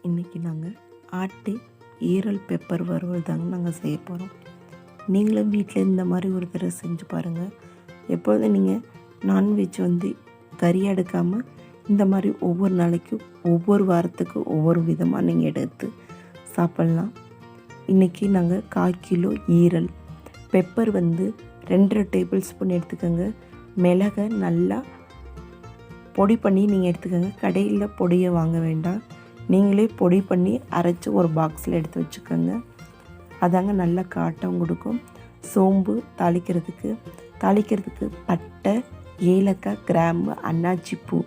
இன்றைக்கி நாங்கள் ஆட்டு ஈரல் பெப்பர் வறுவல் தாங்க நாங்கள் செய்ய போகிறோம். நீங்களும் வீட்டில் இந்த மாதிரி ஒரு தடவை செஞ்சு பாருங்கள். எப்பொழுதும் நீங்கள் நான்வெஜ் கறி எடுக்காமல் இந்த மாதிரி ஒவ்வொரு நாளைக்கும் ஒவ்வொரு வாரத்துக்கு ஒவ்வொரு விதமாக நீங்கள் எடுத்து சாப்பிட்லாம். இன்றைக்கி நாங்கள் 1/4 கிலோ ஈரல் பெப்பர் 2 டேபிள் ஸ்பூன் எடுத்துக்கோங்க. மிளகை நல்லா பொடி பண்ணி நீங்கள் எடுத்துக்கோங்க. கடையில் பொடியை வாங்க வேண்டாம், நீங்களே பொடி பண்ணி அரைச்சி ஒரு பாக்ஸில் எடுத்து வச்சுக்கோங்க. அதாங்க நல்லா காட்டம் கொடுக்கும். சோம்பு தாளிக்கிறதுக்கு பட்டை, ஏலக்காய், கிராம்பு, அன்னாச்சி பூ,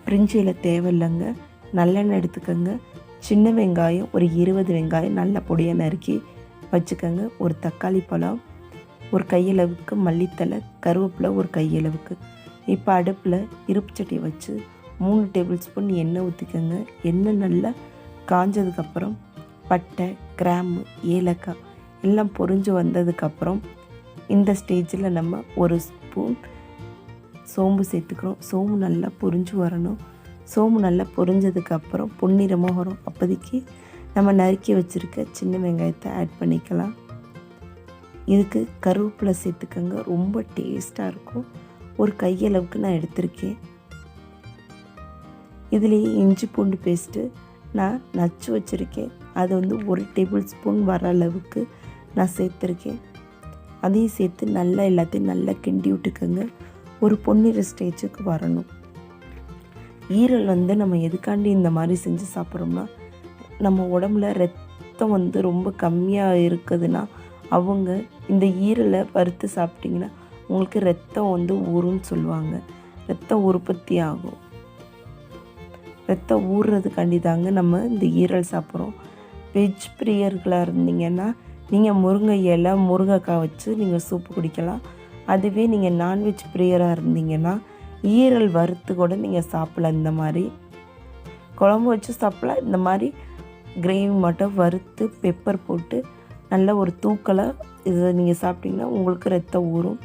பிரிஞ்சி இலை தேவையில்லைங்க. நல்லெண்ணெய் எடுத்துக்கோங்க. சின்ன வெங்காயம் ஒரு 20 வெங்காயம் நல்ல பொடியாக நறுக்கி வச்சுக்கோங்க. ஒரு தக்காளி பழம், ஒரு கையளவுக்கு மல்லித்தலை, கருவேப்பிலை ஒரு கையளவுக்கு. இப்போ அடுப்பில் இருப்பு சட்டியை வச்சு 3 டேபிள் ஸ்பூன் எண்ணெய் ஊற்றிக்கோங்க. எண்ணெய் நல்லா காஞ்சதுக்கப்புறம் பட்டை, கிராம்பு, ஏலக்காய் எல்லாம் பொரிஞ்சு வந்ததுக்கப்புறம் இந்த ஸ்டேஜில் நம்ம 1 ஸ்பூன் சோம்பு சேர்த்துக்கிறோம். சோம்பு நல்லா பொரிஞ்சு வரணும். சோம்பு நல்லா பொரிஞ்சதுக்கப்புறம் பொன்னிறமாக வரும். அப்போதைக்கு நம்ம நறுக்கி வச்சுருக்க சின்ன வெங்காயத்தை ஆட் பண்ணிக்கலாம். இதுக்கு கருவேப்பிலை சேர்த்துக்கோங்க, ரொம்ப டேஸ்ட்டாக இருக்கும். ஒரு கையளவுக்கு நான் எடுத்திருக்கேன். இதுலேயே இஞ்சி பூண்டு பேஸ்ட்டு நான் நச்சு வச்சுருக்கேன். அது 1 டேபிள் ஸ்பூன் வர அளவுக்கு நான் சேர்த்துருக்கேன். அதையும் சேர்த்து நல்லா எல்லாத்தையும் நல்லா கிண்டி விட்டுக்கோங்க. ஒரு பொன்னிற ஸ்டேஜுக்கு வரணும். ஈரல் நம்ம எதுக்காண்டி இந்த மாதிரி செஞ்சு சாப்பிட்றோம்னா, நம்ம உடம்புல ரத்தம் ரொம்ப கம்மியாக இருக்குதுன்னா அவங்க இந்த ஈரலை வறுத்து சாப்பிட்டிங்கன்னா உங்களுக்கு ரத்தம் ஊறுன்னு சொல்லுவாங்க. ரத்தம் உற்பத்தி ஆகும். ரத்தம் ஊறுறதுக்காண்டி தாங்க நம்ம இந்த ஈரல் சாப்பிட்றோம். வெஜ் பிரியர்களாக இருந்தீங்கன்னா நீங்கள் முருங்கை இலை, முருங்கைக்காய் வச்சு நீங்கள் சூப்பு குடிக்கலாம். அதுவே நீங்கள் நான்வெஜ் பிரியராக இருந்தீங்கன்னா ஈரல் வறுத்து கூட நீங்கள் சாப்பிடலாம். இந்த மாதிரி குழம்பு வச்சு சாப்பிடலாம். இந்த மாதிரி கிரேவி மட்டும் வறுத்து பெப்பர் போட்டு நல்ல ஒரு தூக்கலை இதை நீங்கள் சாப்பிட்டிங்கன்னா உங்களுக்கு ரத்தம் ஊறும்.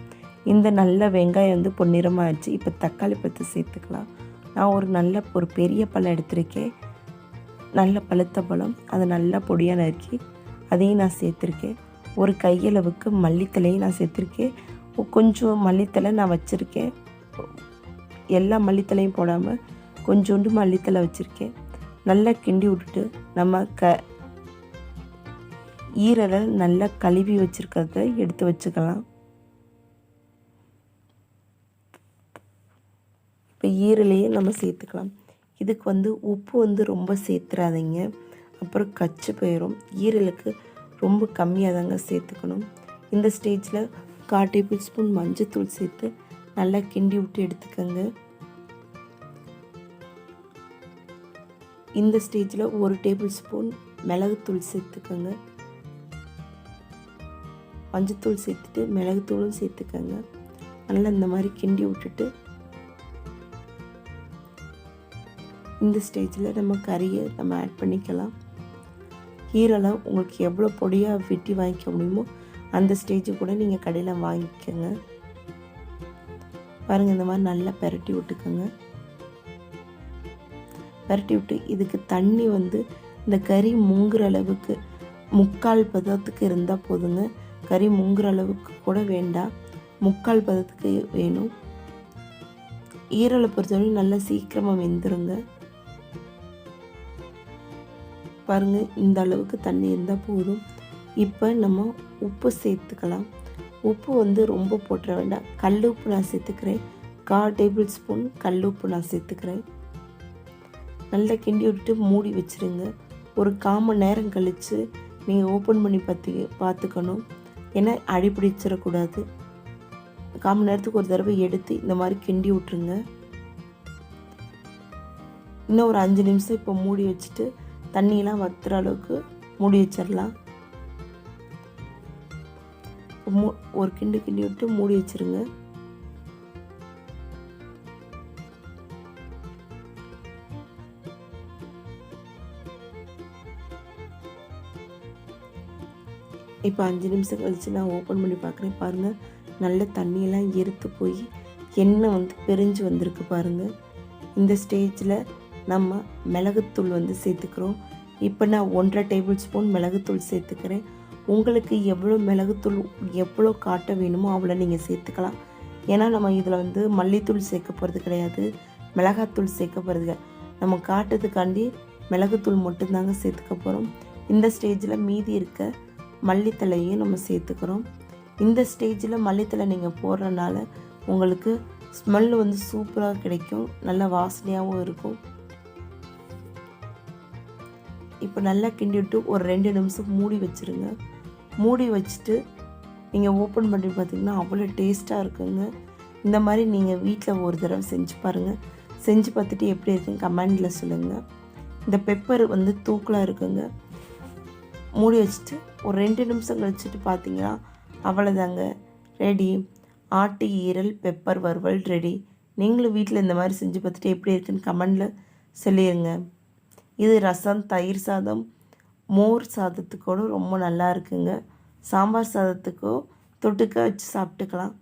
இந்த நல்ல வெங்காயம் பொன்னிறமாகிடுச்சு. இப்போ தக்காளி பழத்தை சேர்த்துக்கலாம். நான் ஒரு பெரிய பழம் எடுத்திருக்கேன். நல்ல பழுத்த பழம், அதை நல்லா பொடியாக நறுக்கி அதையும் நான் சேர்த்துருக்கேன். ஒரு கையளவுக்கு மல்லித்தலையும் நான் சேர்த்துருக்கேன். கொஞ்சம் மல்லித்தலை நான் வச்சுருக்கேன். எல்லா மல்லித்தலையும் போடாமல் கொஞ்சோண்டு மல்லித்தலை வச்சுருக்கேன். நல்லா கிண்டி விட்டுட்டு நம்ம ஈரலை நல்லா கழுவி வச்சுருக்கிறத எடுத்து வச்சுக்கலாம். இப்போ ஈரலையே நம்ம சேர்த்துக்கலாம். இதுக்கு உப்பு ரொம்ப சேர்த்துறாதீங்க, அப்புறம் கச்சு போயிடும். ஈரலுக்கு ரொம்ப கம்மியாக தாங்க சேர்த்துக்கணும். இந்த ஸ்டேஜில் 1/4 டேபிள் ஸ்பூன் மஞ்சத்தூள் சேர்த்து நல்லா கிண்டி விட்டு எடுத்துக்கோங்க. இந்த ஸ்டேஜில் 1 டேபிள் ஸ்பூன் மிளகுத்தூள் சேர்த்துக்கோங்க. மஞ்சத்தூள் சேர்த்துட்டு மிளகுத்தூளும் சேர்த்துக்கோங்க. நல்லா இந்த மாதிரி கிண்டி விட்டுட்டு இந்த ஸ்டேஜில் நம்ம கறியை நம்ம ஆட் பண்ணிக்கலாம். ஈரலை உங்களுக்கு எவ்வளோ பொடியாக வெட்டி வாங்கிக்க முடியுமோ அந்த ஸ்டேஜு கூட நீங்கள் கடையில் வாங்கிக்கோங்க. பாருங்கள், இந்த மாதிரி நல்லா பெரட்டி விட்டுக்கோங்க. பெரட்டி விட்டு இதுக்கு தண்ணி இந்த கறி முங்குற அளவுக்கு 3/4 பதத்துக்கு இருந்தால் போதுங்க. கறி முங்குற அளவுக்கு கூட வேண்டாம், 3/4 பதத்துக்கு வேணும். ஈரலை பொறுத்தவரைக்கும் நல்லா சீக்கிரமாக வெந்துருங்க. பாருங்கள், இந்த அளவுக்கு தண்ணி இருந்தால் போதும். இப்போ நம்ம உப்பு சேர்த்துக்கலாம். உப்பு ரொம்ப போட்டுற வேண்டாம். கல் உப்பு நான் சேர்த்துக்கிறேன். 1/4 டேபிள் ஸ்பூன் கல் உப்பு நான் சேர்த்துக்கிறேன். நல்லா கிண்டி விட்டுட்டு மூடி வச்சுருங்க. ஒரு 1/4 மணி நேரம் கழித்து நீங்கள் ஓப்பன் பண்ணி பார்த்துக்கணும். ஏன்னா அடிப்பிடிச்சிடக்கூடாது. 1/4 மணி நேரத்துக்கு ஒரு தடவை எடுத்து இந்த மாதிரி கிண்டி விட்டுருங்க. இன்னும் ஒரு 5 நிமிஷம் இப்போ மூடி வச்சுட்டு தண்ணியெலாம் வத்துற அளவுக்கு மூடி வச்சிடலாம். ஒரு கிண்டி விட்டு மூடி வச்சுருங்க. இப்போ 5 நிமிஷம் கழித்து நான் ஓப்பன் பண்ணி பார்க்குறேன். பாருங்கள், நல்ல தண்ணியெல்லாம் எறுத்து போய் எண்ணெய் பிரிஞ்சு வந்திருக்கு. பாருங்கள், இந்த ஸ்டேஜில் நம்ம மிளகுத்தூள் வந்து சேர்த்துக்கிறோம். இப்போ நான் 1.5 டேபிள் ஸ்பூன் மிளகுத்தூள் சேர்த்துக்கிறேன். உங்களுக்கு எவ்வளோ மிளகுத்தூள் எவ்வளோ காட்ட வேணுமோ அவ்வளோ நீங்கள் சேர்த்துக்கலாம். ஏன்னா நம்ம இதில் வந்து மல்லித்தூள் சேர்க்க போகிறது கிடையாது, மிளகாத்தூள் சேர்க்க போகிறது. நம்ம காட்டுறதுக்காண்டி மிளகுத்தூள் மட்டும்தாங்க சேர்த்துக்க போகிறோம். இந்த ஸ்டேஜில் மீதி இருக்க மல்லித்தலையும் நம்ம சேர்த்துக்கிறோம். இந்த ஸ்டேஜில் மல்லித்தலை நீங்கள் போடுறனால உங்களுக்கு ஸ்மெல் வந்து சூப்பராக கிடைக்கும், நல்ல வாசனையாகவும் இருக்கும். இப்போ நல்லா கிண்டிவிட்டு ஒரு 2 நிமிஷம் மூடி வச்சுருங்க. மூடி வச்சுட்டு நீங்கள் ஓப்பன் பண்ணி பார்த்திங்கன்னா அவ்வளோ டேஸ்ட்டாக இருக்குங்க. இந்த மாதிரி நீங்கள் வீட்டில் ஒரு தடவை செஞ்சு பாருங்கள். செஞ்சு பார்த்துட்டு எப்படி இருக்குன்னு கமெண்டில் சொல்லுங்கள். இந்த பெப்பர் வந்து தூக்கலாக இருக்குங்க. மூடி வச்சுட்டு ஒரு 2 நிமிஷம் கழிச்சுட்டு பார்த்தீங்கன்னா அவ்வளோதாங்க, ரெடி. ஆட்டு ஈரல் பெப்பர் வறுவல் ரெடி. நீங்களும் வீட்டில் இந்த மாதிரி செஞ்சு பார்த்துட்டு எப்படி இருக்குன்னு கமெண்டில் சொல்லிடுங்க. இது ரசம், தயிர் சாதம், மோர் சாதத்துக்கூட ரொம்ப நல்லா இருக்குங்க. சாம்பார் சாதத்துக்கோ தொட்டுக்க வச்சு சாப்பிட்டுக்கலாம்.